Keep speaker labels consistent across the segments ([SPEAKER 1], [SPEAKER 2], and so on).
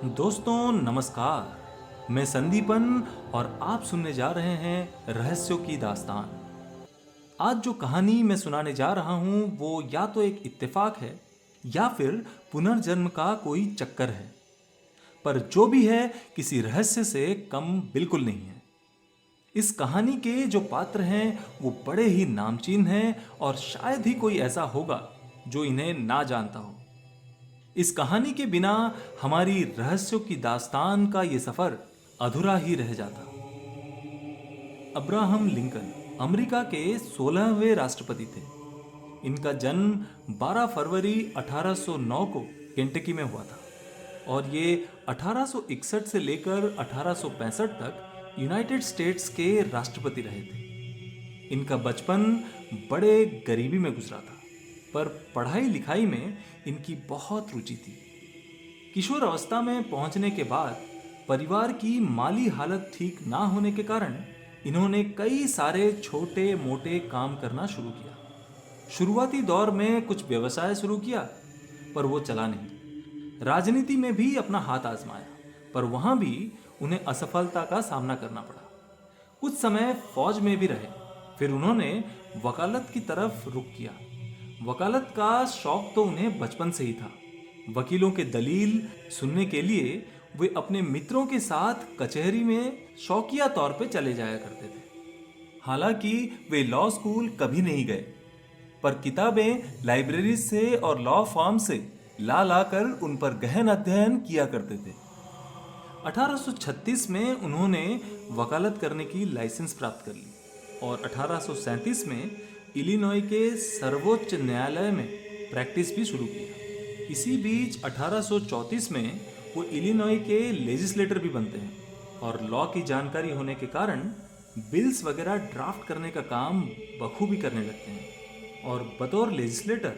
[SPEAKER 1] दोस्तों नमस्कार। मैं संदीपन और आप सुनने जा रहे हैं रहस्यों की दास्तान। आज जो कहानी मैं सुनाने जा रहा हूं वो या तो एक इत्तेफाक है या फिर पुनर्जन्म का कोई चक्कर है, पर जो भी है किसी रहस्य से कम बिल्कुल नहीं है। इस कहानी के जो पात्र हैं वो बड़े ही नामचीन हैं और शायद ही कोई ऐसा होगा जो इन्हें ना जानता हो। इस कहानी के बिना हमारी रहस्यों की दास्तान का ये सफर अधूरा ही रह जाता। अब्राहम लिंकन अमेरिका के 16वें राष्ट्रपति थे। इनका जन्म 12 फरवरी 1809 को केंटकी में हुआ था और ये 1861 से लेकर 1865 तक यूनाइटेड स्टेट्स के राष्ट्रपति रहे थे। इनका बचपन बड़े गरीबी में गुजरा था, पर पढ़ाई लिखाई में इनकी बहुत रुचि थी। किशोर अवस्था में पहुंचने के बाद परिवार की माली हालत ठीक ना होने के कारण इन्होंने कई सारे छोटे मोटे काम करना शुरू किया। शुरुआती दौर में कुछ व्यवसाय शुरू किया, पर वो चला नहीं। राजनीति में भी अपना हाथ आजमाया, पर वहां भी उन्हें असफलता का सामना करना पड़ा। कुछ समय फौज में भी रहे, फिर उन्होंने वकालत की तरफ रुख किया। वकालत का शौक तो उन्हें बचपन से ही था। वकीलों के दलील सुनने के लिए वे अपने मित्रों के साथ कचहरी में शौकिया तौर पे चले जाया करते थे। हालांकि वे लॉ स्कूल कभी नहीं गए, पर किताबें लाइब्रेरी से और लॉ फॉर्म से ला लाकर उन पर गहन अध्ययन किया करते थे। 1836 में उन्होंने वकालत करने की लाइसेंस प्राप्त कर ली और 1837 में इलिनॉय के सर्वोच्च न्यायालय में प्रैक्टिस भी शुरू किया। इसी बीच 1834 में वो इलिनॉय के लेजिस्लेटर भी बनते हैं और लॉ की जानकारी होने के कारण बिल्स वगैरह ड्राफ्ट करने का काम बखूबी करने लगते हैं और बतौर लेजिस्लेटर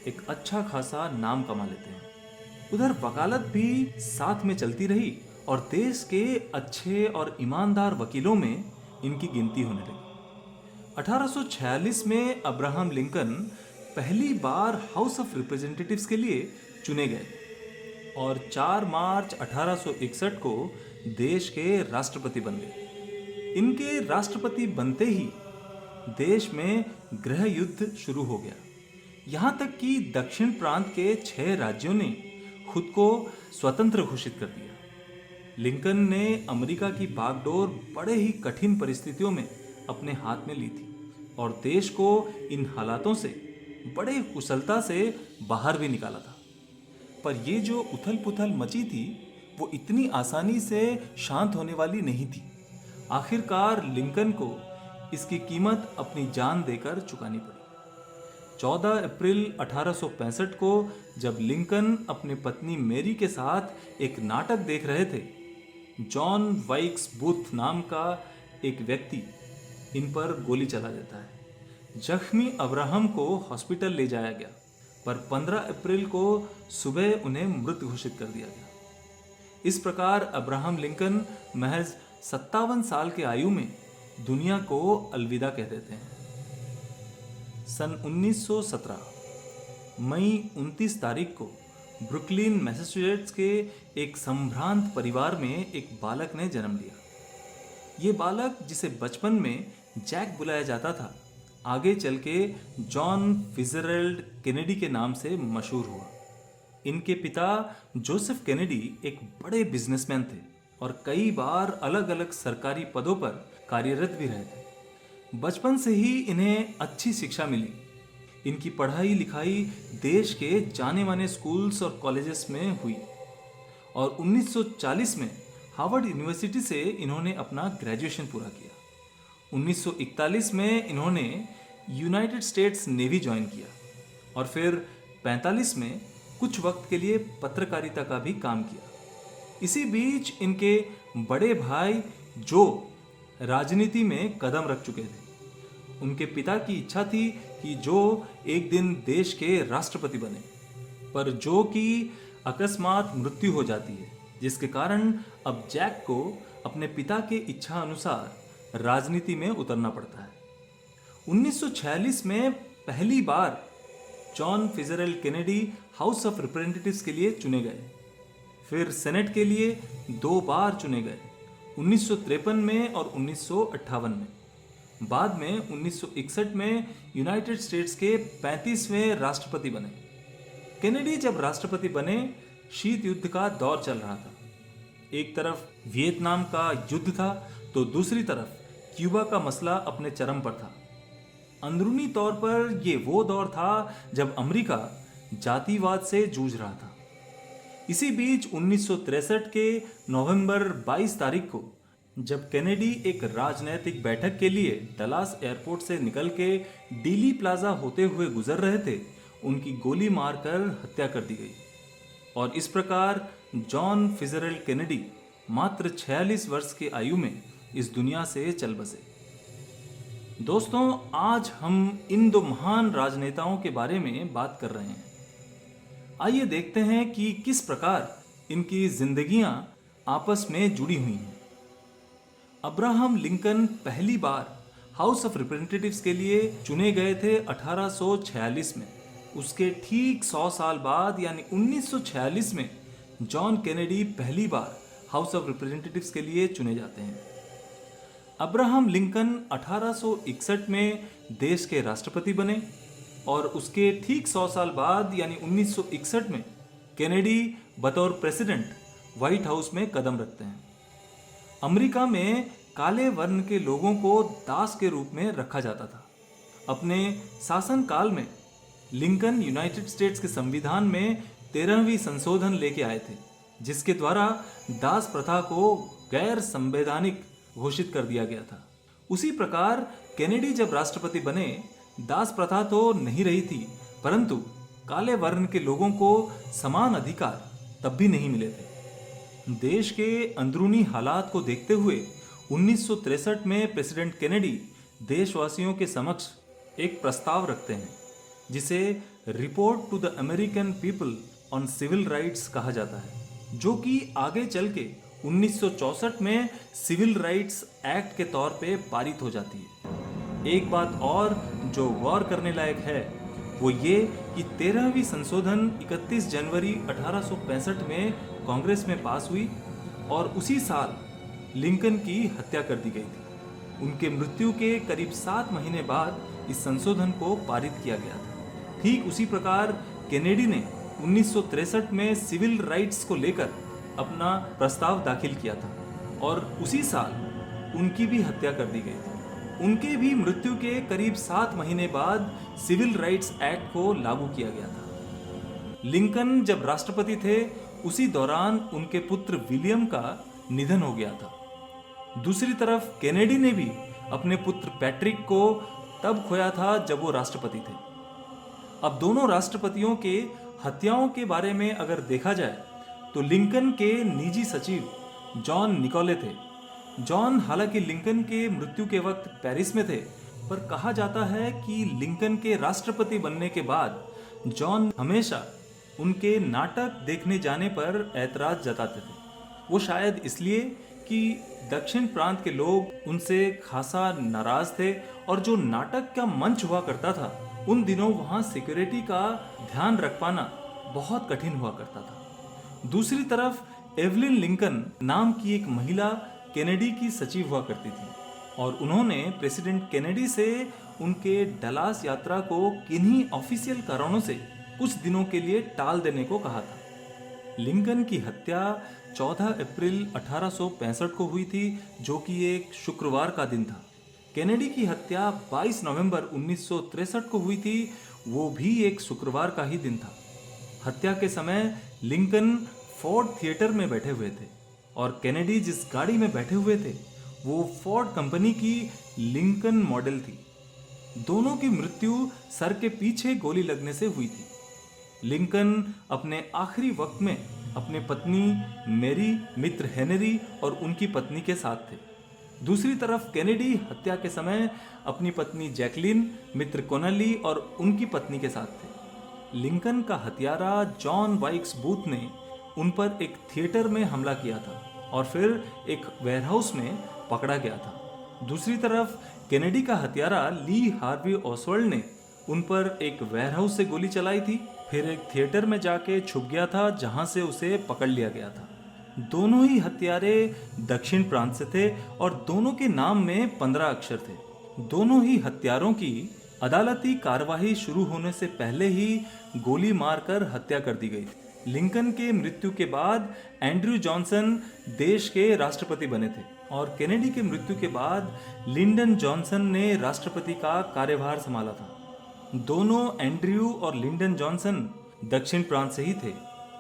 [SPEAKER 1] एक अच्छा खासा नाम कमा लेते हैं। उधर वकालत भी साथ में चलती रही और देश के अच्छे और ईमानदार वकीलों में इनकी गिनती होने लगी। 1846 में अब्राहम लिंकन पहली बार हाउस ऑफ रिप्रेजेंटेटिव्स के लिए चुने गए और 4 मार्च 1861 को देश के राष्ट्रपति बन गए। इनके राष्ट्रपति बनते ही देश में गृह युद्ध शुरू हो गया। यहां तक कि दक्षिण प्रांत के 6 राज्यों ने खुद को स्वतंत्र घोषित कर दिया। लिंकन ने अमेरिका की बागडोर बड़े ही कठिन परिस्थितियों में अपने हाथ में ली थी और देश को इन हालातों से बड़े कुशलता से बाहर भी निकाला था। पर ये जो उथल पुथल मची थी वो इतनी आसानी से शांत होने वाली नहीं थी। आखिरकार लिंकन को इसकी कीमत अपनी जान देकर चुकानी पड़ी। 14 अप्रैल 1865 को जब लिंकन अपनी पत्नी मेरी के साथ एक नाटक देख रहे थे, जॉन वाइक्स बूथ नाम का एक व्यक्ति इन पर गोली चला देता है। जख्मी अब्राहम को हॉस्पिटल ले जाया गया, पर 15 अप्रैल को सुबह उन्हें मृत घोषित कर दिया गया। इस प्रकार अब्राहम लिंकन महज 57 साल के आयु में दुनिया को अलविदा कह देते हैं। सन 1917 मई 29 तारीख को ब्रुकलिन मैसाचुसेट्स के एक संभ्रांत परिवार में एक बालक ने जन्म लिया। ये बालक, जिसे बचपन में जैक बुलाया जाता था, आगे चल के जॉन फिट्जजेराल्ड केनेडी के नाम से मशहूर हुआ। इनके पिता जोसेफ केनेडी एक बड़े बिजनेसमैन थे और कई बार अलग अलग सरकारी पदों पर कार्यरत भी रहे थे। बचपन से ही इन्हें अच्छी शिक्षा मिली। इनकी पढ़ाई लिखाई देश के जाने माने स्कूल्स और कॉलेजेस में हुई और 1940 में हार्वर्ड यूनिवर्सिटी से इन्होंने अपना ग्रेजुएशन पूरा किया। 1941 में इन्होंने यूनाइटेड स्टेट्स नेवी ज्वाइन किया और फिर 45 में कुछ वक्त के लिए पत्रकारिता का भी काम किया। इसी बीच इनके बड़े भाई जो राजनीति में कदम रख चुके थे। उनके पिता की इच्छा थी कि जो एक दिन देश के राष्ट्रपति बने, पर जो की अकस्मात मृत्यु हो जाती है, जिसके कारण अब जैक को अपने पिता के इच्छा अनुसार राजनीति में उतरना पड़ता है। 1946 में पहली बार John Fitzgerald Kennedy House of Representatives के लिए चुने गए। फिर सेनेट के लिए 2 बार चुने गए, 1953 में और 1958 में। बाद में 1961 में यूनाइटेड स्टेट्स के 35वें राष्ट्रपति बने। केनेडी जब राष्ट्रपति बने, शीत युद्ध का दौर चल रहा था। एक तरफ वियतनाम का युद्ध था तो दूसरी तरफ क्यूबा का मसला अपने चरम पर था। अंदरूनी तौर पर यह वो दौर था जब अमेरिका जातिवाद से जूझ रहा था। इसी बीच 1963 के नवंबर 22 तारीख को जब केनेडी एक राजनैतिक बैठक के लिए डलास एयरपोर्ट से निकल के डीली प्लाजा होते हुए गुजर रहे थे, उनकी गोली मारकर हत्या कर दी गई। और इस प्रकार जॉन फिtzgerald केनेडी मात्र 46 वर्ष की आयु में इस दुनिया से चल बसे। दोस्तों, आज हम इन 2 महान राजनेताओं के बारे में बात कर रहे हैं। आइए देखते हैं कि किस प्रकार इनकी जिंदगियां आपस में जुड़ी हुई हैं। अब्राहम लिंकन पहली बार हाउस ऑफ रिप्रेजेंटेटिव्स के लिए चुने गए थे 1846 में। उसके ठीक 100 साल बाद यानी 1946 में जॉन केनेडी पहली बार हाउस ऑफ रिप्रेजेंटेटिव्स के लिए चुने जाते हैं। अब्राहम लिंकन 1861 में देश के राष्ट्रपति बने और उसके ठीक 100 साल बाद यानी 1961 में केनेडी बतौर प्रेसिडेंट व्हाइट हाउस में कदम रखते हैं। अमेरिका में काले वर्ण के लोगों को दास के रूप में रखा जाता था। अपने शासनकाल में लिंकन यूनाइटेड स्टेट्स के संविधान में 13वीं संशोधन लेके आए थे, जिसके द्वारा दास प्रथा को गैर संवैधानिक घोषित कर दिया गया था। उसी प्रकार केनेडी जब राष्ट्रपति बने, दास प्रथा तो नहीं रही थी, परंतु काले वर्ण के लोगों को समान अधिकार तब भी नहीं मिले थे। देश के अंदरूनी हालात को देखते हुए 1963 में प्रेसिडेंट केनेडी देशवासियों के समक्ष एक प्रस्ताव रखते हैं, जिसे report to the American people on civil rights कहा जाता है, जो कि आगे चल के 1964 में सिविल राइट्स एक्ट के तौर पे पारित हो जाती है। एक बात और जो गौर करने लायक है वो ये कि 13वीं संशोधन 31 जनवरी 1865 में कांग्रेस में पास हुई और उसी साल लिंकन की हत्या कर दी गई थी। उनके मृत्यु के करीब 7 महीने बाद इस संशोधन को पारित किया गया था। ठीक उसी प्रकार केनेडी ने 1963 में सिविल राइट्स को लेकर अपना प्रस्ताव दाखिल किया था और उसी साल उनकी भी हत्या कर दी गई थी। उनके भी मृत्यु के करीब 7 महीने बाद सिविल राइट्स एक्ट को लागू किया गया था। लिंकन जब राष्ट्रपति थे, उसी दौरान उनके पुत्र विलियम का निधन हो गया था। दूसरी तरफ केनेडी ने भी अपने पुत्र पैट्रिक को तब खोया था जब वो राष्ट्रपति थे। अब दोनों राष्ट्रपतियों के हत्याओं के बारे में अगर देखा जाए तो लिंकन के निजी सचिव जॉन निकोले थे। जॉन हालांकि लिंकन के मृत्यु के वक्त पेरिस में थे, पर कहा जाता है कि लिंकन के राष्ट्रपति बनने के बाद जॉन हमेशा उनके नाटक देखने जाने पर ऐतराज जताते थे। वो शायद इसलिए कि दक्षिण प्रांत के लोग उनसे खासा नाराज थे और जो नाटक का मंच हुआ करता था, उन दिनों वहाँ सिक्योरिटी का ध्यान रख पाना बहुत कठिन हुआ करता था। दूसरी तरफ एवलिन लिंकन नाम की एक महिला केनेडी की सचिव हुआ करती थी और उन्होंने प्रेसिडेंट केनेडी से उनके डलास यात्रा को किन्हीं ऑफिशियल कारणों से कुछ दिनों के लिए टाल देने को कहा था। लिंकन की हत्या 14 अप्रैल 1865 को हुई थी, जो कि एक शुक्रवार का दिन था। केनेडी की हत्या 22 नवंबर 1963 को हुई थी, वो भी एक शुक्रवार का ही दिन था। हत्या के समय लिंकन फोर्ड थिएटर में बैठे हुए थे और केनेडी जिस गाड़ी में बैठे हुए थे वो फोर्ड कंपनी की लिंकन मॉडल थी। दोनों की मृत्यु सर के पीछे गोली लगने से हुई थी। लिंकन अपने आखिरी वक्त में अपने पत्नी मैरी, मित्र हेनरी और उनकी पत्नी के साथ थे। दूसरी तरफ केनेडी हत्या के समय अपनी पत्नी जैकलिन, मित्र कोनली और उनकी पत्नी के साथ थे। लिंकन का हत्यारा जॉन वाइक्स बूथ ने उन पर एक थिएटर में हमला किया था और फिर एक वेयरहाउस में पकड़ा गया था। दूसरी तरफ केनेडी का हत्यारा ली हार्वी ऑसवाल्ड ने उन पर एक वेयरहाउस से गोली चलाई थी, फिर एक थिएटर में जाके छुप गया था जहां से उसे पकड़ लिया गया था। दोनों ही हत्यारे दक्षिण प्रांत से थे और दोनों के नाम में 15 अक्षर थे। दोनों ही हत्यारों की अदालती कार्यवाही शुरू होने से पहले ही गोली मारकर हत्या कर दी गई थी। लिंकन के मृत्यु के बाद एंड्रयू जॉनसन देश के राष्ट्रपति बने थे और केनेडी के मृत्यु के बाद लिंडन जॉनसन ने राष्ट्रपति का कार्यभार संभाला था। दोनों एंड्रयू और लिंडन जॉनसन दक्षिण प्रांत से ही थे।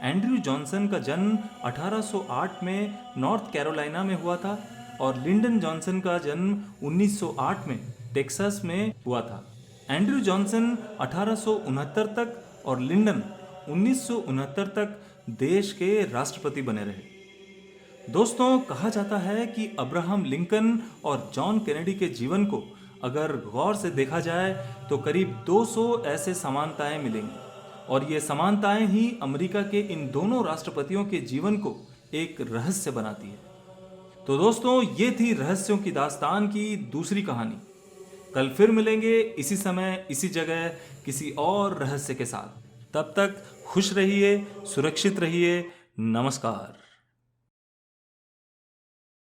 [SPEAKER 1] एंड्रयू जॉनसन का जन्म 1808 में नॉर्थ कैरोलिना में हुआ था और लिंडन जॉनसन का जन्म 1908 में टेक्सास में हुआ था। एंड्रयू जॉनसन 1869 तक और लिंडन 1969 तक देश के राष्ट्रपति बने रहे। दोस्तों, कहा जाता है कि अब्राहम लिंकन और जॉन केनेडी के जीवन को अगर गौर से देखा जाए तो करीब 200 ऐसे समानताएं मिलेंगी और ये समानताएं ही अमेरिका के इन दोनों राष्ट्रपतियों के जीवन को एक रहस्य बनाती है। तो दोस्तों, ये थी रहस्यों की दास्तान की दूसरी कहानी। कल फिर मिलेंगे इसी समय इसी जगह किसी और रहस्य के साथ। तब तक खुश रहिए, सुरक्षित रहिए। नमस्कार।